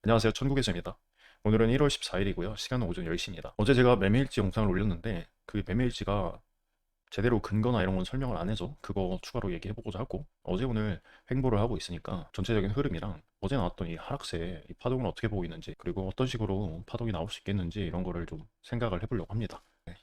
안녕하세요. 천국에서입니다. 오늘은 1월 14일이고요. 시간은 오전 10시입니다. 어제 제가 매매일지 영상을 올렸는데 그 매매일지가 제대로 근거나 이런 건 설명을 안 해서 그거 추가로 얘기해보고자 하고 어제 오늘 횡보를 하고 있으니까 전체적인 흐름이랑 어제 나왔던 이 하락세의 이 파동을 어떻게 보고 있는지 그리고 어떤 식으로 파동이 나올 수 있겠는지 이런 거를 좀 생각을 해보려고 합니다. 네.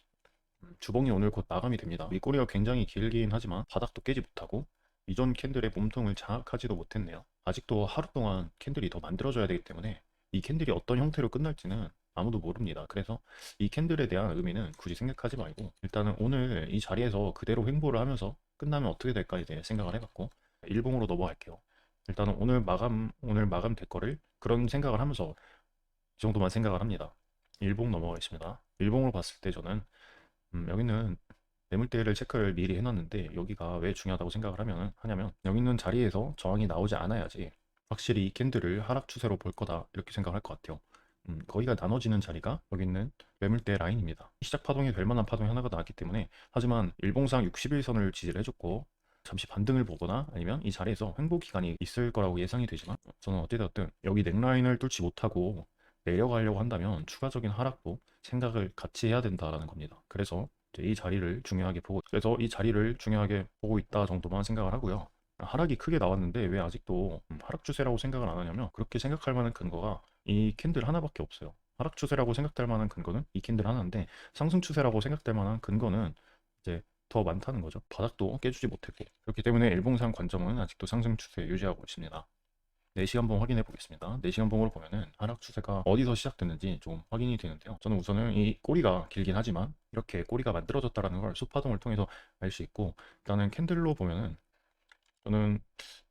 주봉이 오늘 곧 마감이 됩니다. 윗꼬리가 굉장히 길긴 하지만 바닥도 깨지 못하고 이전 캔들의 몸통을 장악하지도 못했네요. 아직도 하루 동안 캔들이 더 만들어져야 되기 때문에 이 캔들이 어떤 형태로 끝날지는 아무도 모릅니다. 그래서 이 캔들에 대한 의미는 굳이 생각하지 말고 일단은 오늘 이 자리에서 그대로 횡보를 하면서 끝나면 어떻게 될까에 대해 생각을 해봤고 일봉으로 넘어갈게요. 일단은 오늘 마감 될 거를 그런 생각을 하면서 이 정도만 생각을 합니다. 일봉 넘어가겠습니다. 일봉으로 봤을 때 저는 여기는 매물대를 체크를 미리 해놨는데 여기가 왜 중요하다고 생각을 하냐면 여기 있는 자리에서 저항이 나오지 않아야지 확실히 이 캔들을 하락 추세로 볼 거다 이렇게 생각할 것 같아요. 거기가 나눠지는 자리가 여기 있는 매물대 라인입니다. 시작 파동이 될 만한 파동이 하나가 나왔기 때문에 하지만 일봉상 61선을 지지를 해줬고 잠시 반등을 보거나 아니면 이 자리에서 횡보 기간이 있을 거라고 예상이 되지만 저는 어찌되었든 여기 넥라인을 뚫지 못하고 내려가려고 한다면 추가적인 하락도 생각을 같이 해야 된다라는 겁니다. 그래서 이제 이 자리를 중요하게 보고 있다 정도만 생각을 하고요. 하락이 크게 나왔는데 왜 아직도 하락 추세라고 생각을 안 하냐면 그렇게 생각할 만한 근거가 이 캔들 하나밖에 없어요. 하락 추세라고 생각될 만한 근거는 이 캔들 하나인데 상승 추세라고 생각될 만한 근거는 이제 더 많다는 거죠. 바닥도 깨주지 못했고 그렇기 때문에 일봉상 관점은 아직도 상승 추세 유지하고 있습니다. 4시간 봉 확인해 보겠습니다. 4시간 봉으로 보면은 하락 추세가 어디서 시작됐는지 좀 확인이 되는데요. 저는 우선은 이 꼬리가 길긴 하지만 이렇게 꼬리가 만들어졌다라는 걸 수파동을 통해서 알 수 있고 일단은 캔들로 보면은 저는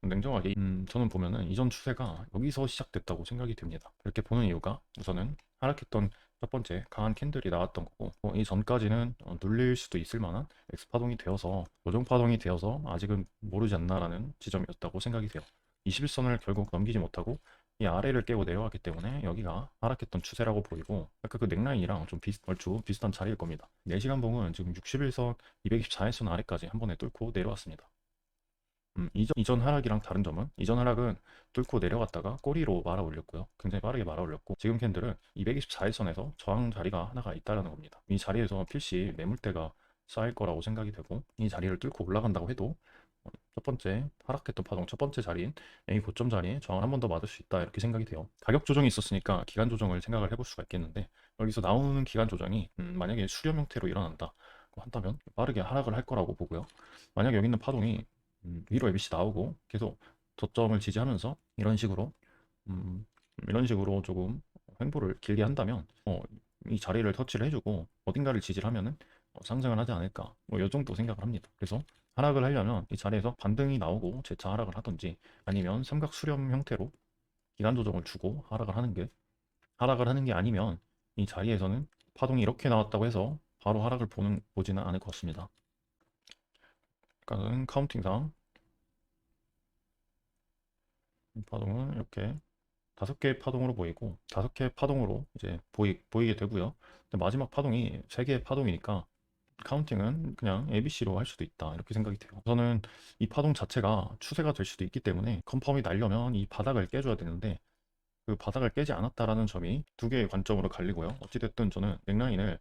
냉정하게 저는 보면은 이전 추세가 여기서 시작됐다고 생각이 됩니다. 이렇게 보는 이유가 우선은 하락했던 첫 번째 강한 캔들이 나왔던 거고 이 전까지는 눌릴 수도 있을 만한 X파동이 되어서 조정파동이 되어서 아직은 모르지 않나라는 지점이었다고 생각이 돼요. 21선을 결국 넘기지 못하고 이 아래를 깨고 내려갔기 때문에 여기가 하락했던 추세라고 보이고 아까 그 넥라인이랑 좀 얼추 비슷한 자리일 겁니다. 4시간 봉은 지금 61선, 224일선 아래까지 한 번에 뚫고 내려왔습니다. 이전 하락이랑 다른 점은 이전 하락은 뚫고 내려갔다가 꼬리로 말아 올렸고요. 굉장히 빠르게 말아 올렸고 지금 캔들은 224일선에서 저항 자리가 하나가 있다는 겁니다. 이 자리에서 필시 매물대가 쌓일 거라고 생각이 되고 이 자리를 뚫고 올라간다고 해도 첫 번째 하락했던 파동 첫 번째 자리인 A 고점 자리에 저항을 한 번 더 맞을 수 있다 이렇게 생각이 돼요. 가격 조정이 있었으니까 기간 조정을 생각을 해볼 수가 있겠는데 여기서 나오는 기간 조정이 만약에 수렴 형태로 일어난다 한다면 빠르게 하락을 할 거라고 보고요. 만약 여기 있는 파동이 위로 ABC 나오고 계속 저점을 지지하면서 음, 이런 식으로 조금 횡보를 길게 한다면 이 자리를 터치를 해주고 어딘가를 지지를 하면은 상승을 하지 않을까 이 정도 생각을 합니다. 그래서 하락을 하려면 이 자리에서 반등이 나오고 재차 하락을 하든지 아니면 삼각 수렴 형태로 기간 조정을 주고 하락을 하는 게 아니면 이 자리에서는 파동이 이렇게 나왔다고 해서 바로 하락을 보지는 않을 것 같습니다. 그러니까는 카운팅상 파동은 이렇게 5개의 파동으로 보이고 5개의 파동으로 이제 보이게 되고요. 근데 마지막 파동이 3개의 파동이니까 카운팅은 그냥 ABC로 할 수도 있다 이렇게 생각이 돼요. 우선은 이 파동 자체가 추세가 될 수도 있기 때문에 컨펌이 날려면 이 바닥을 깨줘야 되는데 그 바닥을 깨지 않았다라는 점이 두 개의 관점으로 갈리고요. 어찌됐든 저는 넥라인을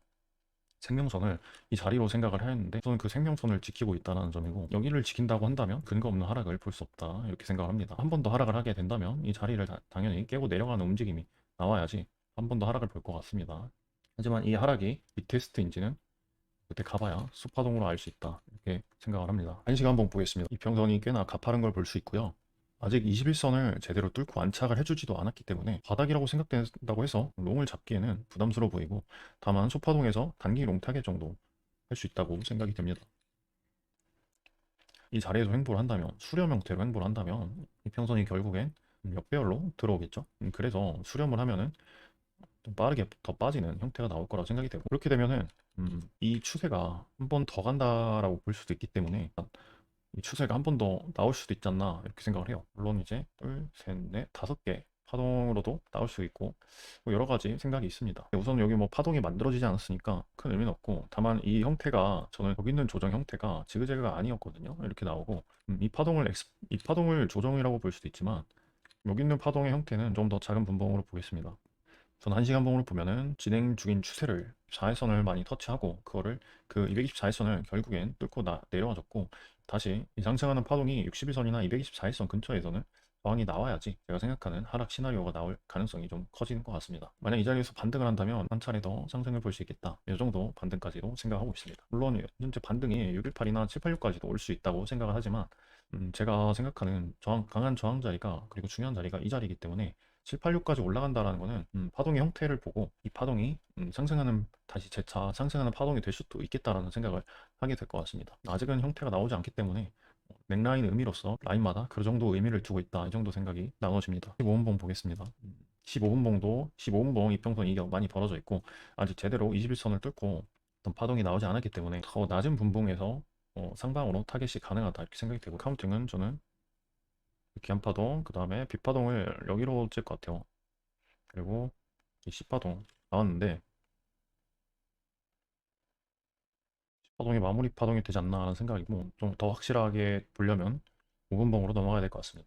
생명선을 이 자리로 생각을 했는데 저는 그 생명선을 지키고 있다는 점이고 여기를 지킨다고 한다면 근거 없는 하락을 볼 수 없다 이렇게 생각을 합니다. 한 번 더 하락을 하게 된다면 이 자리를 당연히 깨고 내려가는 움직임이 나와야지 한 번 더 하락을 볼 것 같습니다. 하지만 이 하락이 리테스트인지는 그때 가봐야 수파동으로 알 수 있다 이렇게 생각을 합니다. 1시간 한번 보겠습니다. 이평선이 꽤나 가파른 걸 볼 수 있고요. 아직 21선을 제대로 뚫고 안착을 해주지도 않았기 때문에 바닥이라고 생각된다고 해서 롱을 잡기에는 부담스러워 보이고 다만 소파동에서 단기 롱 타겟 정도 할 수 있다고 생각이 됩니다. 이 자리에서 횡보를 한다면 수렴 형태로 횡보를 한다면 이평선이 결국엔 역배열로 들어오겠죠. 그래서 수렴을 하면은 좀 빠르게 더 빠지는 형태가 나올 거라고 생각이 되고 그렇게 되면은 이 추세가 한 번 더 간다라고 볼 수도 있기 때문에 이 추세가 한 번 더 나올 수도 있지 않나 이렇게 생각을 해요. 물론 이제 둘, 셋, 넷, 5개 파동으로도 나올 수 있고 뭐 여러 가지 생각이 있습니다. 우선 여기 뭐 파동이 만들어지지 않았으니까 큰 의미는 없고 다만 이 형태가 저는 여기 있는 조정 형태가 지그재그가 아니었거든요. 이렇게 나오고 이 파동을 조정이라고 볼 수도 있지만 여기 있는 파동의 형태는 좀 더 작은 분봉으로 보겠습니다. 전 1시간 봉으로 보면은 진행 중인 추세를 4일선을 많이 터치하고 그거를 그 224일선을 결국엔 뚫고 내려와줬고, 다시 이 상승하는 파동이 60일선이나 224일선 근처에서는 저항이 나와야지 제가 생각하는 하락 시나리오가 나올 가능성이 좀 커지는 것 같습니다. 만약 이 자리에서 반등을 한다면 한 차례 더 상승을 볼 수 있겠다, 이 정도 반등까지도 생각하고 있습니다. 물론 현재 반등이 618이나 786까지도 올 수 있다고 생각을 하지만, 제가 생각하는 강한 저항 자리가, 그리고 중요한 자리가 이 자리이기 때문에 786까지 올라간다라는 거는 파동의 형태를 보고 이 파동이 상승하는, 다시 재차 상승하는 파동이 될 수도 있겠다라는 생각을 하게 될 것 같습니다. 아직은 형태가 나오지 않기 때문에 맥라인 의미로서 라인마다 그 정도 의미를 두고 있다, 이 정도 생각이 나눠집니다. 15분봉 보겠습니다. 15분봉도 15분봉 이평선 이격 많이 벌어져 있고, 아직 제대로 21선을 뚫고 어떤 파동이 나오지 않았기 때문에 더 낮은 분봉에서 상방으로 타겟이 가능하다, 이렇게 생각이 되고, 카운팅은 저는 기한파동, 그 다음에 B파동을 여기로 칠 것 같아요. 그리고 이 C파동 나왔는데, C파동이 마무리 파동이 되지 않나 하는 생각이고, 좀 더 확실하게 보려면 5분봉으로 넘어가야 될 것 같습니다.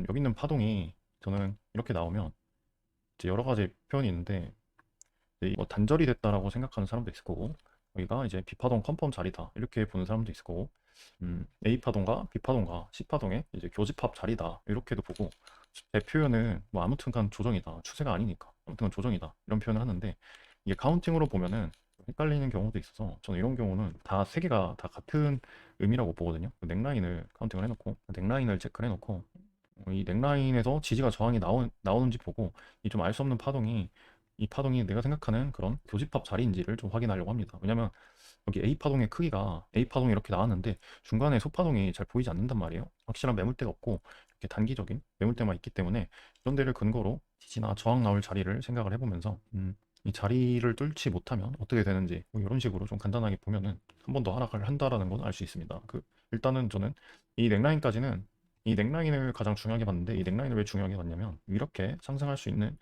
여기 있는 파동이 저는 이렇게 나오면 이제 여러 가지 표현이 있는데, 이제 뭐 단절이 됐다라고 생각하는 사람도 있을 거고, 여기가 이제 B파동 컨펌 자리다, 이렇게 보는 사람도 있을 거고, A파동과 B파동과 C파동의 이제 교집합 자리다, 이렇게도 보고, 제 표현은 뭐 아무튼간 조정이다, 추세가 아니니까 아무튼간 조정이다, 이런 표현을 하는데, 이게 카운팅으로 보면은 좀 헷갈리는 경우도 있어서 저는 이런 경우는 다 세 개가 다 같은 의미라고 보거든요. 넥라인을 카운팅을 해놓고, 넥라인을 체크를 해놓고, 이 넥라인에서 지지가 저항이 나오는지 보고, 이 좀 알 수 없는 파동이, 이 파동이 내가 생각하는 그런 교집합 자리인지를 좀 확인하려고 합니다. 왜냐면 여기 A 파동의 크기가, A 파동이 이렇게 나왔는데 중간에 소파동이 잘 보이지 않는단 말이에요. 확실한 매물대가 없고 이렇게 단기적인 매물대만 있기 때문에, 이런 데를 근거로 지지나 저항 나올 자리를 생각을 해보면서 이 자리를 뚫지 못하면 어떻게 되는지, 뭐 이런 식으로 좀 간단하게 보면은 한 번 더 하락을 한다라는 건 알 수 있습니다. 일단은 저는 이 넥라인까지는, 이 넥라인을 가장 중요하게 봤는데, 이 넥라인을 왜 중요하게 봤냐면 이렇게 상승할 수 있는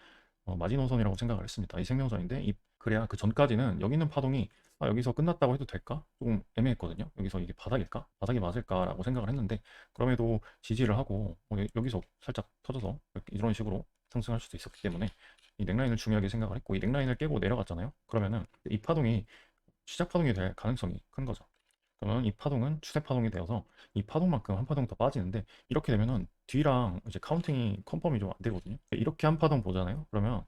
마지노선이라고 생각을 했습니다. 이 생명선인데, 그래야 그 전까지는 여기 있는 파동이 여기서 끝났다고 해도 될까? 조금 애매했거든요. 여기서 이게 바닥일까? 바닥이 맞을까라고 생각을 했는데, 그럼에도 지지를 하고 여기서 살짝 터져서 이런 식으로 상승할 수도 있었기 때문에 이 넥라인을 중요하게 생각을 했고, 이 넥라인을 깨고 내려갔잖아요. 그러면은 이 파동이 시작 파동이 될 가능성이 큰 거죠. 그러면 이 파동은 추세 파동이 되어서 이 파동만큼 한 파동 더 빠지는데, 이렇게 되면은 뒤랑 이제 카운팅이 컨펌이 좀 안 되거든요. 이렇게 한 파동 보잖아요. 그러면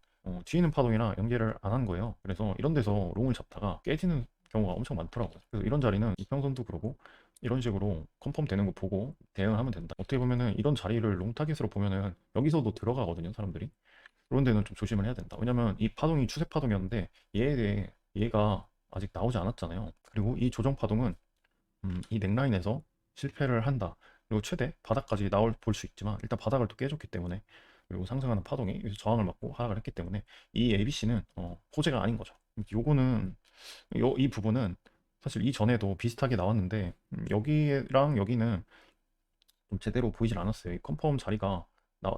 뒤에 있는 파동이랑 연계를 안 한 거예요. 그래서 이런 데서 롱을 잡다가 깨지는 경우가 엄청 많더라고요. 그래서 이런 자리는 이평선도 그러고 이런 식으로 컨펌 되는 거 보고 대응하면 된다. 어떻게 보면은 이런 자리를 롱 타겟으로 보면은 여기서도 들어가거든요, 사람들이. 그런 데는 좀 조심을 해야 된다. 왜냐면 이 파동이 추세 파동이었는데 얘가 아직 나오지 않았잖아요. 그리고 이 조정 파동은 이 넥라인에서 실패를 한다, 그리고 최대 바닥까지 볼 수 있지만 일단 바닥을 또 깨줬기 때문에, 그리고 상승하는 파동이 여기서 저항을 맞고 하락을 했기 때문에 이 ABC는 호재가 아닌 거죠. 요거는 이 부분은 사실 이전에도 비슷하게 나왔는데, 여기랑 여기는 좀 제대로 보이질 않았어요. 이 컨펌 자리가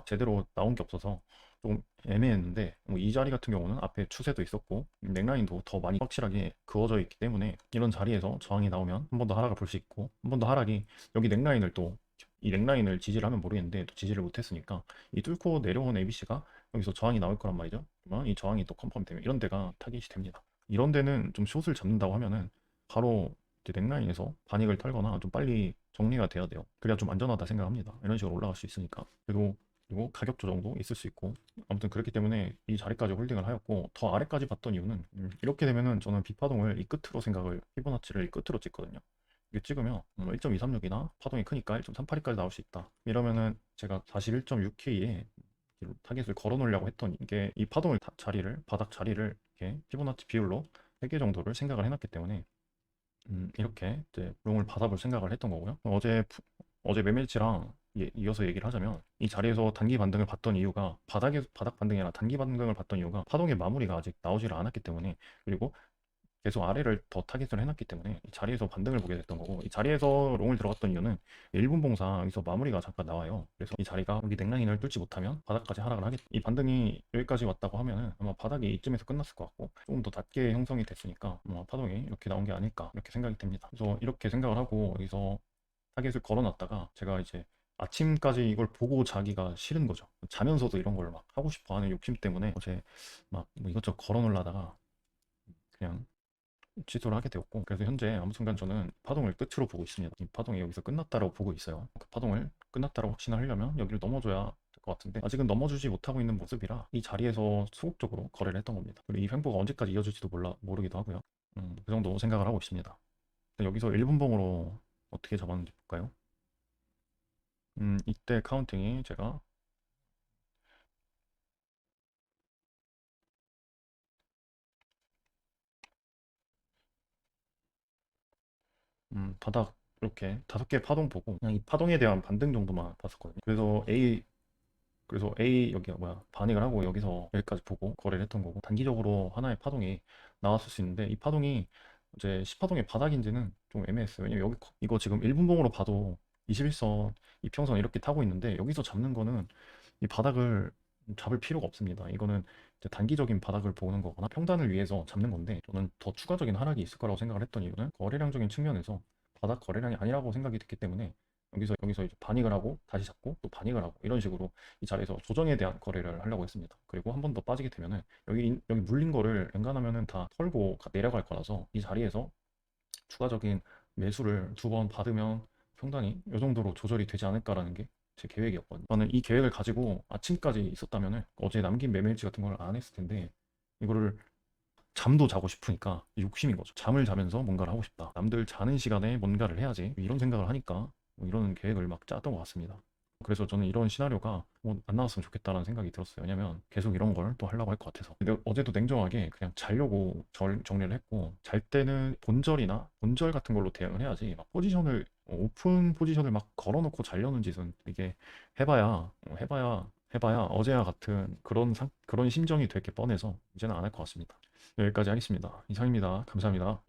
제대로 나온 게 없어서 조금 애매했는데, 뭐이 자리 같은 경우는 앞에 추세도 있었고 넥라인도 더 많이 확실하게 그어져 있기 때문에, 이런 자리에서 저항이 나오면 한 번 더 하락을 볼 수 있고, 한 번 더 하락이 여기 넥라인을 또, 이 넥라인을 지지를 하면 모르겠는데 또 지지를 못했으니까 이 뚫고 내려온 ABC가 여기서 저항이 나올 거란 말이죠. 그러면 이 저항이 또 컨펌 되면 이런 데가 타깃이 됩니다. 이런 데는 좀 숏을 잡는다고 하면은 바로 이제 넥라인에서 반익을 털거나 좀 빨리 정리가 돼야 돼요. 그래야 좀 안전하다 생각합니다. 이런 식으로 올라갈 수 있으니까. 그리고 가격 조정도 있을 수 있고, 아무튼 그렇기 때문에 이 자리까지 홀딩을 하였고, 더 아래까지 봤던 이유는 이렇게 되면은 저는 B파동을 이 끝으로 생각을, 피보나치를 이 끝으로 찍거든요. 이게 찍으면 1.236이나 파동이 크니까 1.382까지 나올 수 있다. 이러면은 제가 다시 1.6K에 타겟을 걸어 놓으려고 했던 게, 이 파동을 바닥 자리를 이렇게 피보나치 비율로 3개 정도를 생각을 해놨기 때문에 이렇게 이제 롱을 받아볼 생각을 했던 거고요. 어제 매매치랑 이어서 얘기를 하자면, 이 자리에서 단기 반등을 봤던 이유가, 바닥 반등이 아니라 단기 반등을 봤던 이유가 파동의 마무리가 아직 나오지를 않았기 때문에, 그리고 계속 아래를 더 타겟을 해놨기 때문에 이 자리에서 반등을 보게 됐던 거고, 이 자리에서 롱을 들어갔던 이유는 1분 봉상 여기서 마무리가 잠깐 나와요. 그래서 이 자리가 여기 넥라인을 뚫지 못하면 바닥까지 하락을 하겠다. 이 반등이 여기까지 왔다고 하면은 아마 바닥이 이쯤에서 끝났을 것 같고, 조금 더 낮게 형성이 됐으니까 아마 파동이 이렇게 나온 게 아닐까, 이렇게 생각이 됩니다. 그래서 이렇게 생각을 하고 여기서 타겟을 걸어놨다가, 제가 이제 아침까지 이걸 보고 자기가 싫은 거죠. 자면서도 이런 걸 막 하고 싶어 하는 욕심 때문에 어제 막뭐 이것저것 걸어 놓으려다가 그냥 취소를 하게 되었고, 그래서 현재 아무 순간 저는 파동을 끝으로 보고 있습니다. 이 파동이 여기서 끝났다라고 보고 있어요. 그 파동을 끝났다라고 확신하려면 여기를 넘어줘야 될 것 같은데 아직은 넘어주지 못하고 있는 모습이라 이 자리에서 소극적으로 거래를 했던 겁니다. 그리고 이 횡보가 언제까지 이어질지도 모르기도 하고요. 그 정도 생각을 하고 있습니다. 여기서 1분봉으로 어떻게 잡았는지 볼까요? 이때 카운팅이 제가 바닥 이렇게 5개 파동 보고 그냥 이 파동에 대한 반등 정도만 봤었거든요. 그래서 A 여기가 뭐야 반익을 하고 여기서 여기까지 보고 거래를 했던 거고, 단기적으로 하나의 파동이 나왔을 수 있는데 이 파동이 이제 10파동의 바닥인지는 좀 애매했어요. 왜냐면 여기 이거 지금 1분봉으로 봐도 21선 이평선 이렇게 타고 있는데 여기서 잡는 거는 이 바닥을 잡을 필요가 없습니다. 이거는 이제 단기적인 바닥을 보는 거거나 평단을 위해서 잡는 건데, 저는 더 추가적인 하락이 있을 거라고 생각을 했던 이유는 거래량적인 측면에서 바닥 거래량이 아니라고 생각이 됐기 때문에 여기서 이제 반익을 하고 다시 잡고 또 반익을 하고 이런 식으로 이 자리에서 조정에 대한 거래를 하려고 했습니다. 그리고 한 번 더 빠지게 되면은 여기 물린 거를 웬간하면은 다 털고 내려갈 거라서 이 자리에서 추가적인 매수를 2번 받으면 평단이 이 정도로 조절이 되지 않을까라는 게 제 계획이었거든요. 저는 이 계획을 가지고 아침까지 있었다면은 어제 남긴 매매일지 같은 걸 안 했을 텐데, 이거를 잠도 자고 싶으니까 욕심인 거죠. 잠을 자면서 뭔가를 하고 싶다. 남들 자는 시간에 뭔가를 해야지. 이런 생각을 하니까 뭐 이런 계획을 막 짰던 것 같습니다. 그래서 저는 이런 시나리오가 뭐 안 나왔으면 좋겠다라는 생각이 들었어요. 왜냐면 계속 이런 걸 또 하려고 할 것 같아서. 근데 어제도 냉정하게 그냥 자려고 정리를 했고, 잘 때는 본절 같은 걸로 대응을 해야지 막 포지션을 오픈 포지션을 막 걸어놓고 자려는 짓은 이게 해봐야 어제와 같은 그런 심정이 될 게 뻔해서 이제는 안 할 것 같습니다. 여기까지 하겠습니다. 이상입니다. 감사합니다.